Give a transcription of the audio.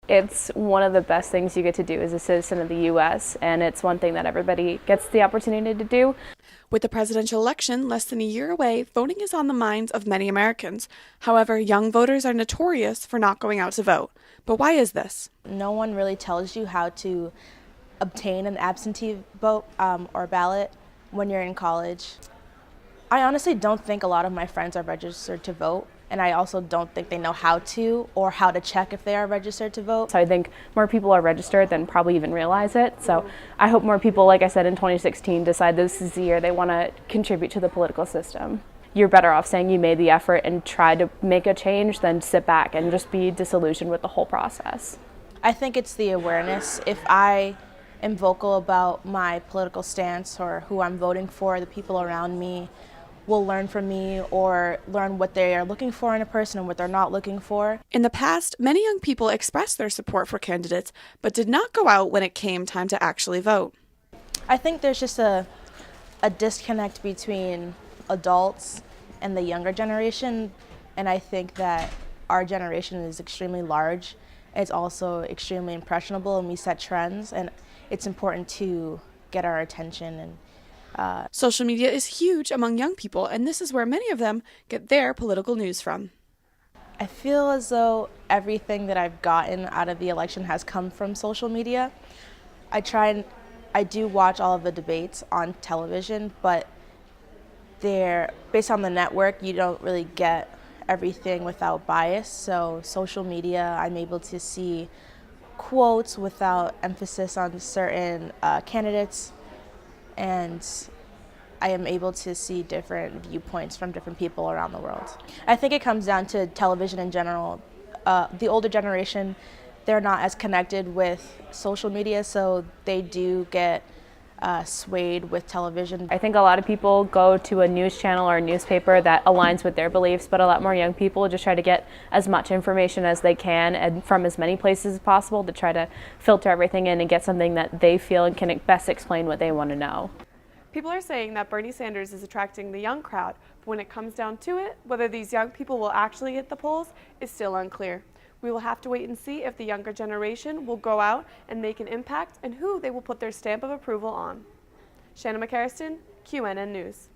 It's one of the best things you get to do as a citizen of the U.S., and it's one thing that everybody gets the opportunity to do. With the presidential election less than a year away, voting is on the minds of many Americans. However, young voters are notorious for not going out to vote. But why is this? No one really tells you how to obtain an absentee vote or ballot when you're in college. I honestly don't think a lot of my friends are registered to vote, and I also don't think they know how to or how to check if they are registered to vote. So I think more people are registered than probably even realize it. So I hope more people, like I said, in 2016 decide this is the year they want to contribute to the political system. You're better off saying you made the effort and tried to make a change than sit back and just be disillusioned with the whole process. I think it's the awareness. If I am vocal about my political stance or who I'm voting for, the people around me will learn from me or learn what they are looking for in a person and what they're not looking for. In the past, many young people expressed their support for candidates, but did not go out when it came time to actually vote. I think there's just a disconnect between adults and the younger generation, and I think that our generation is extremely large. It's also extremely impressionable, and we set trends, and it's important to get our attention. And social media is huge among young people, and this is where many of them get their political news from. I feel as though everything that I've gotten out of the election has come from social media. I do watch all of the debates on television, but they're based on the network. You don't really get everything without bias. So social media, I'm able to see quotes without emphasis on certain candidates, and I am able to see different viewpoints from different people around the world. I think it comes down to television in general. The older generation, they're not as connected with social media, so they do get swayed with television. I think a lot of people go to a news channel or a newspaper that aligns with their beliefs, but a lot more young people just try to get as much information as they can and from as many places as possible to try to filter everything in and get something that they feel and can best explain what they want to know. People are saying that Bernie Sanders is attracting the young crowd, but when it comes down to it, whether these young people will actually hit the polls is still unclear. We will have to wait and see if the younger generation will go out and make an impact and who they will put their stamp of approval on. Shanna McCarriston, QNN News.